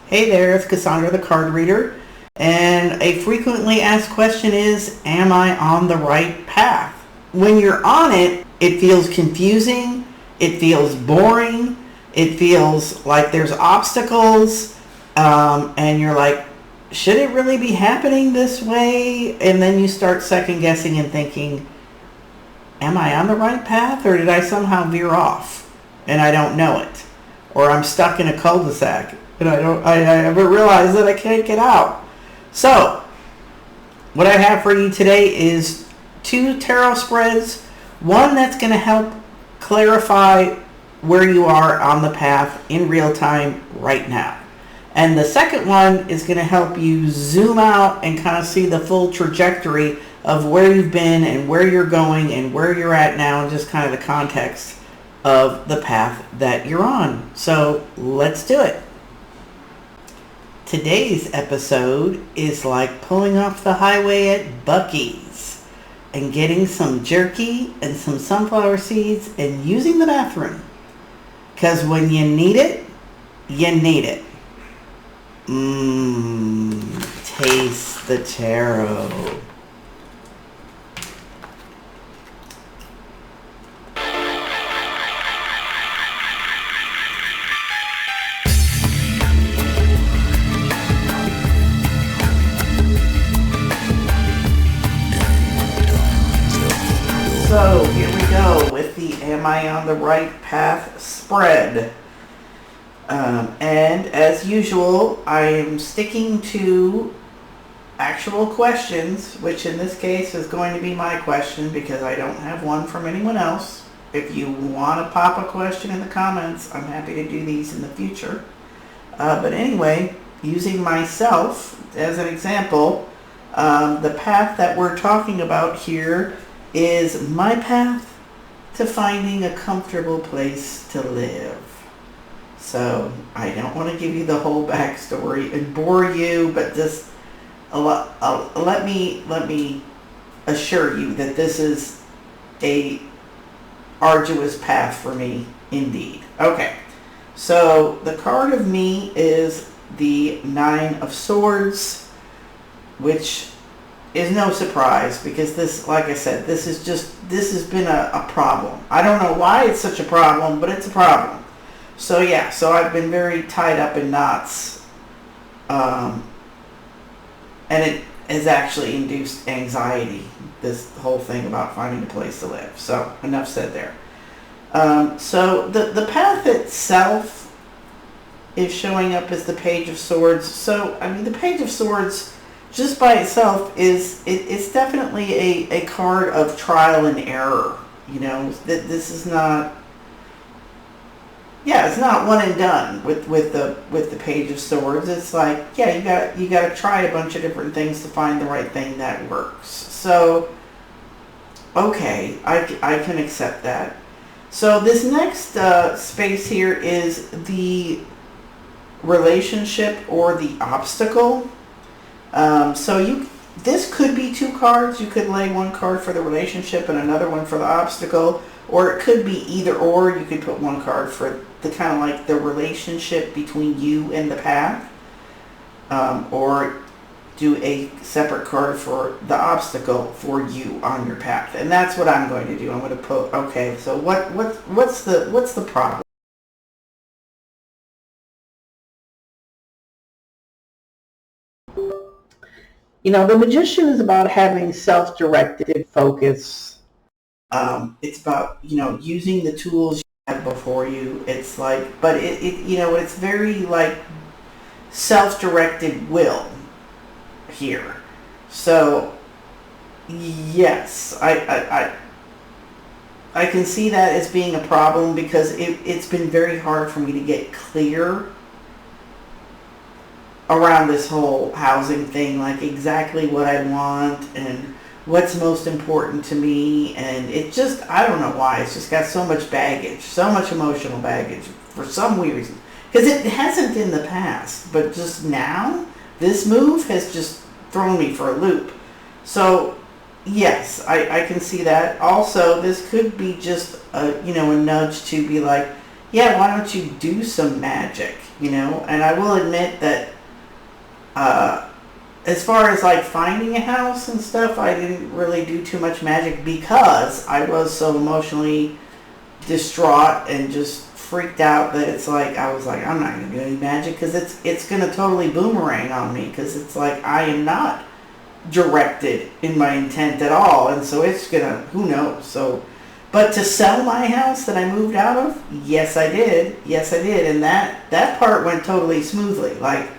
Hey there, it's Cassandra the card reader, and a frequently asked question is, am I on the right path? When you're on it, it feels confusing, it feels boring, it feels like there's obstacles, and you're like, should it really be happening this way? And then you start second guessing and thinking, am I on the right path, or did I somehow veer off and I don't know it? Or I'm stuck in a cul-de-sac and I haven't realized that I can't get out. So, what I have for you today is 2 tarot spreads. One that's going to help clarify where you are on the path in real time right now. And the second one is going to help you zoom out and kind of see the full trajectory of where you've been and where you're going and where you're at now, and just kind of the context of the path that you're on. So let's do it. Today's episode is like pulling off the highway at Buc-ee's and getting some jerky and some sunflower seeds and using the bathroom. Because when you need it, you need it. Taste the tarot. So here we go with the Am I on the Right Path spread. And as usual, I am sticking to actual questions, which in this case is going to be my question because I don't have one from anyone else. If you want to pop a question in the comments, I'm happy to do these in the future. But anyway, using myself as an example, the path that we're talking about here is my path to finding a comfortable place to live. So I don't want to give you the whole backstory and bore you, but just let me assure you that this is a arduous path for me indeed. Okay, so the card of me is the 9 of Swords, which is no surprise because this, like I said, this has been a problem. I don't know why it's such a problem, but it's a problem. So yeah, so I've been very tied up in knots, and it has actually induced anxiety, this whole thing about finding a place to live. So enough said there. So the path itself is showing up as the Page of Swords. So I mean, the Page of Swords just by itself it's definitely a card of trial and error. You know, that this is not. Yeah, it's not one and done with the Page of Swords. It's like, yeah, you got to try a bunch of different things to find the right thing that works. So, okay, I can accept that. So this next space here is the relationship or the obstacle. So this could be 2 cards. You could lay 1 card for the relationship and another one for the obstacle, or it could be either or. You could put 1 card for the kind of like the relationship between you and the path, or do a separate card for the obstacle for you on your path. And that's what I'm going to do. I'm going to put, okay, so what's the problem? You know, the Magician is about having self-directed focus. It's about, you know, using the tools you have before you. It's like, but it you know, it's very like self-directed will here. So yes, I can see that as being a problem because it's been very hard for me to get clear around this whole housing thing, like exactly what I want and what's most important to me. And it just, I don't know why, it's just got so much baggage, so much emotional baggage for some weird reason. Because it hasn't in the past, but just now, this move has just thrown me for a loop. So yes, I can see that. Also, this could be just a nudge to be like, yeah, why don't you do some magic? And I will admit that as far as like finding a house and stuff, I didn't really do too much magic because I was so emotionally distraught and just freaked out that it's like I was like, I'm not gonna do any magic because it's gonna totally boomerang on me, because it's like I am not directed in my intent at all, and so it's gonna, who knows. So, but to sell my house that I moved out of, yes I did, and that part went totally smoothly. Like,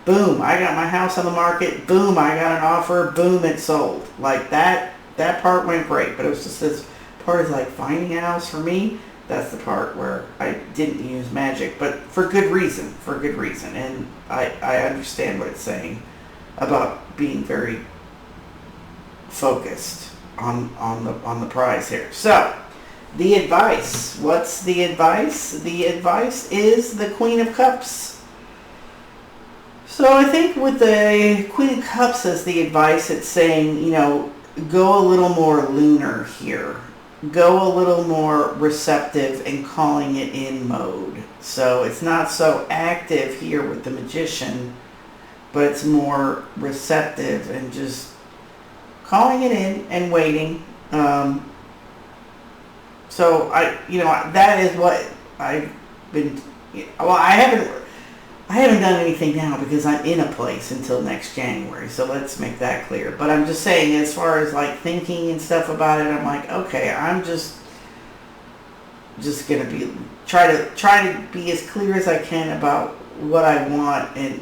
boom, I got my house on the market, boom, I got an offer, boom, it sold. Like that part went great. But it was just this part is like finding a house for me. That's the part where I didn't use magic, but for good reason, and I understand what it's saying about being very focused on the prize here. So, the advice. What's the advice? The advice is the Queen of Cups. So I think with the Queen of Cups as the advice, it's saying, go a little more lunar here. Go a little more receptive and calling it in mode. So it's not so active here with the Magician, but it's more receptive and just calling it in and waiting. So that is what I've been. Well, I haven't done anything now because I'm in a place until next January. So let's make that clear. But I'm just saying, as far as like thinking and stuff about it, I'm like, okay, I'm just gonna try to be as clear as I can about what I want and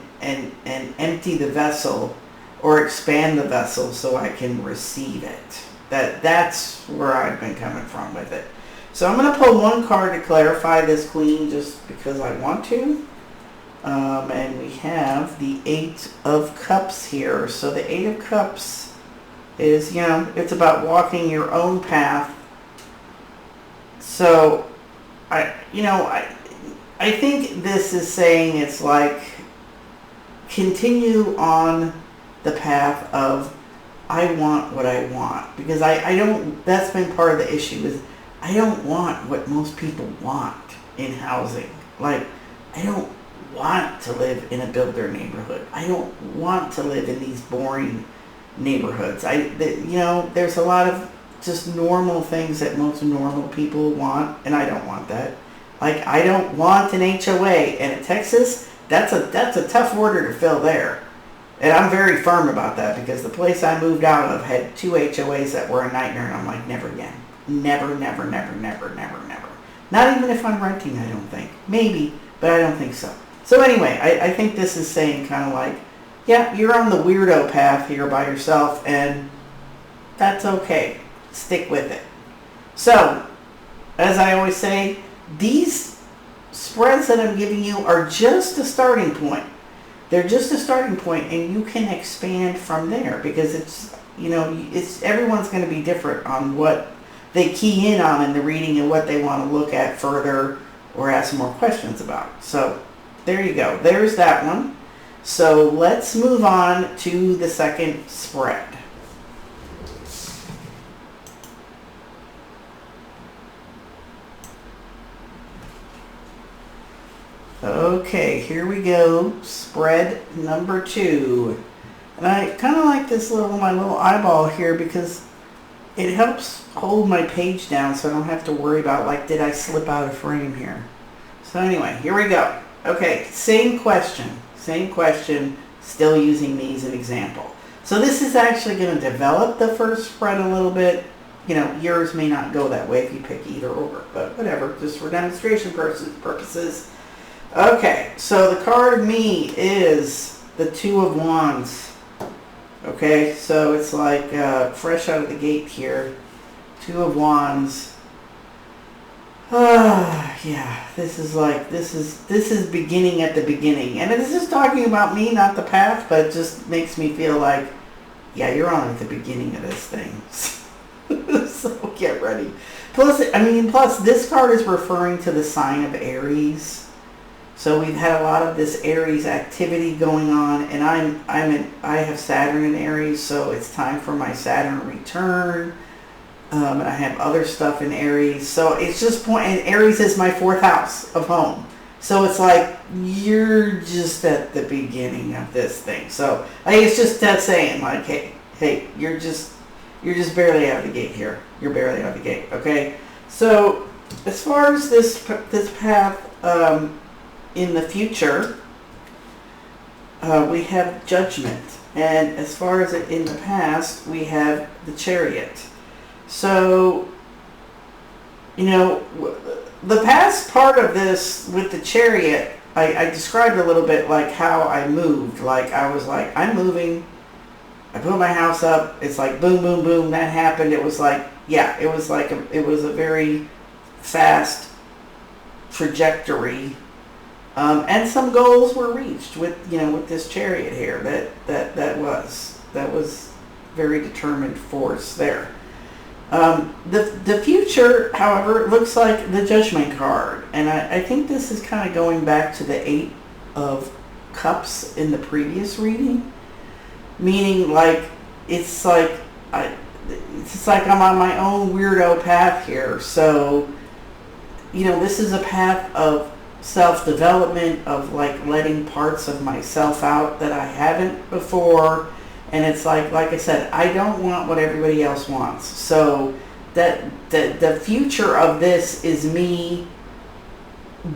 empty the vessel or expand the vessel so I can receive it. That's where I've been coming from with it. So I'm going to pull one card to clarify this Queen just because I want to. And we have the Eight of Cups here. So the Eight of Cups is, it's about walking your own path. So I think this is saying it's like continue on the path of I want what I want, because I don't, that's been part of the issue, is I don't want what most people want in housing. Like, I don't want to live in a builder neighborhood. I don't want to live in these boring neighborhoods. There's a lot of just normal things that most normal people want, and I don't want that. Like, I don't want an HOA, and in Texas, that's a tough order to fill there. And I'm very firm about that, because the place I moved out of had 2 HOAs that were a nightmare, and I'm like, never again. Never, never, never, never, never, never. Not even if I'm renting, I don't think. Maybe, but I don't think so. So anyway, I think this is saying kind of like, yeah, you're on the weirdo path here by yourself, and that's okay. Stick with it. So, as I always say, these spreads that I'm giving you are just a starting point. They're just a starting point, and you can expand from there, because it's everyone's going to be different on what they key in on in the reading and what they want to look at further or ask more questions about. So there you go. There's that one. So let's move on to the second spread. Okay, here we go. Spread number 2. And I kind of like my little eyeball here, because it helps hold my page down so I don't have to worry about, like, did I slip out of frame here? So anyway, here we go. Okay, same question, still using me as an example. So this is actually going to develop the first spread a little bit. Yours may not go that way if you pick either or, but whatever, just for demonstration purposes. Okay, so the card of me is the 2 of Wands. Okay, so it's like fresh out of the gate here. 2 of Wands. Yeah, this is beginning at the beginning. And this is talking about me, not the path, but it just makes me feel like, yeah, you're on at the beginning of this thing. So get ready. Plus this card is referring to the sign of Aries. So we've had a lot of this Aries activity going on, and I have Saturn in Aries, so it's time for my Saturn return. And I have other stuff in Aries, so it's just and Aries is my 4th house of home. So it's like you're just at the beginning of this thing. So I think it's just that saying like, hey, you're just barely out of the gate here. You're barely out of the gate. Okay. So as far as this path in the future, we have Judgment, and as far as it in the past, we have the Chariot. So the past part of this with the Chariot, I described a little bit like how I moved. Like I was like, I'm moving. I put my house up. It's like boom, boom, boom. That happened. It was like, yeah, it was a very fast trajectory. And some goals were reached with this Chariot here. That was very determined force there. The future, however, looks like the Judgment card, and I think this is kind of going back to the Eight of Cups in the previous reading, meaning like it's like I'm on my own weirdo path here. So this is a path of self-development, of like letting parts of myself out that I haven't before. And it's like I said, I don't want what everybody else wants. So that the future of this is me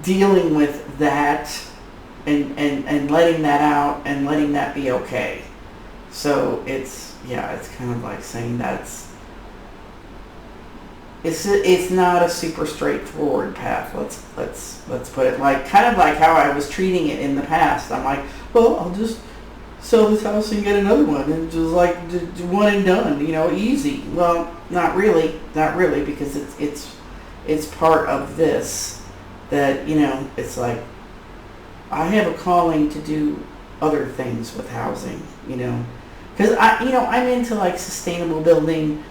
dealing with that and letting that out and letting that be okay. So it's kind of like saying it's not a super straightforward path. Let's put it like kind of like how I was treating it in the past. I'm like, well, I'll just sell this house and get another one, and just like one and done, easy. Well, not really, because it's part of this that it's like I have a calling to do other things with housing, because I'm into like sustainable building,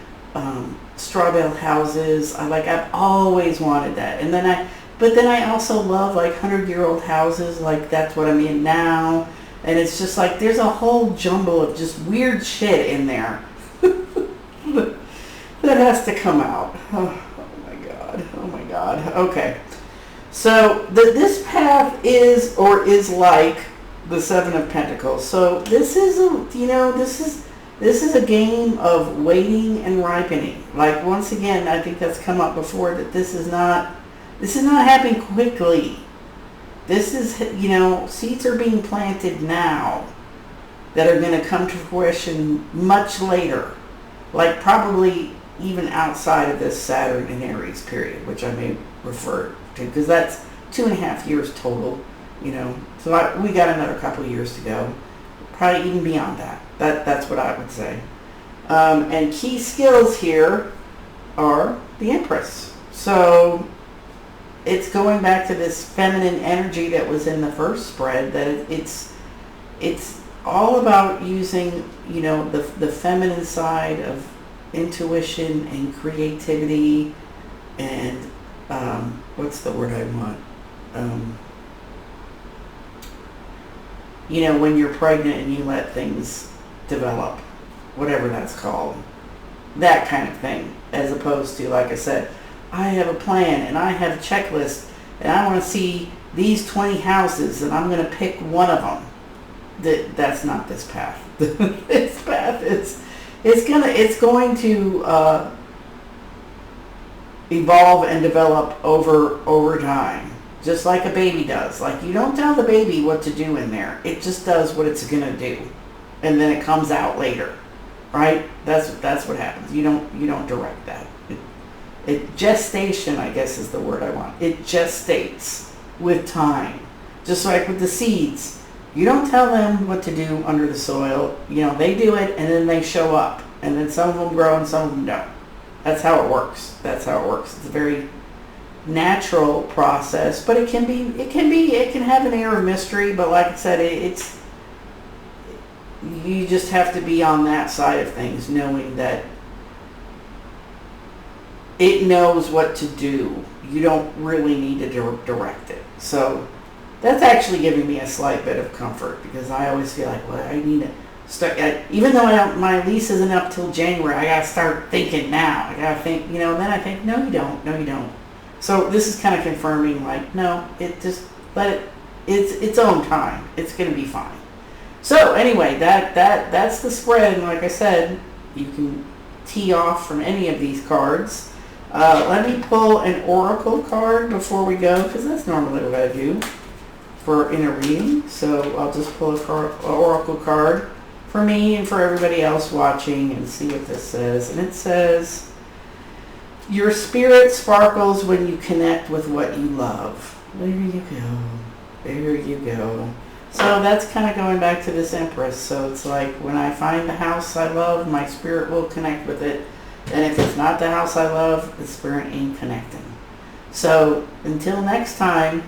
straw bale houses. I've always wanted that, but then I also love like 100-year-old houses. Like that's what I'm in now. And it's just like there's a whole jumble of just weird shit in there that has to come out. Oh my God. Okay. So this path is like the Seven of Pentacles. So this is a game of waiting and ripening. Like once again, I think that's come up before that this is not happening quickly. This is, seeds are being planted now that are going to come to fruition much later, like probably even outside of this Saturn and Aries period, which I may refer to, because that's 2.5 years total, So we got another couple of years to go, probably even beyond that. That's what I would say. And key skills here are the Empress. So it's going back to this feminine energy that was in the first spread, that it's all about using, the feminine side of intuition and creativity and, what's the word I want? When you're pregnant and you let things develop, whatever that's called, that kind of thing, as opposed to, like I said, I have a plan and I have a checklist and I want to see these 20 houses and I'm going to pick one of them. That's not this path. This path it's going to evolve and develop over time, just like a baby does. Like you don't tell the baby what to do in there; it just does what it's going to do, and then it comes out later, right? That's what happens. You don't direct that. Gestation, I guess, is the word I want. It gestates with time. Just like with the seeds. You don't tell them what to do under the soil. They do it and then they show up. And then some of them grow and some of them don't. That's how it works. It's a very natural process, but it can have an air of mystery, but like I said, you just have to be on that side of things, knowing that it knows what to do. You don't really need to direct it. So that's actually giving me a slight bit of comfort, because I always feel like, well, I need to start, even though my lease isn't up till January, I got to start thinking now. I got to think, then I think, no, you don't. So this is kind of confirming, like, no, but it's its own time. It's going to be fine. So anyway, that's the spread. And like I said, you can tee off from any of these cards. Let me pull an oracle card before we go, because that's normally what I do in a reading. So I'll just pull an oracle card for me and for everybody else watching and see what this says. And it says, your spirit sparkles when you connect with what you love. There you go. There you go. So that's kind of going back to this Empress. So it's like when I find the house I love, my spirit will connect with it. And if it's not the house I love, the spirit ain't connecting. So until next time,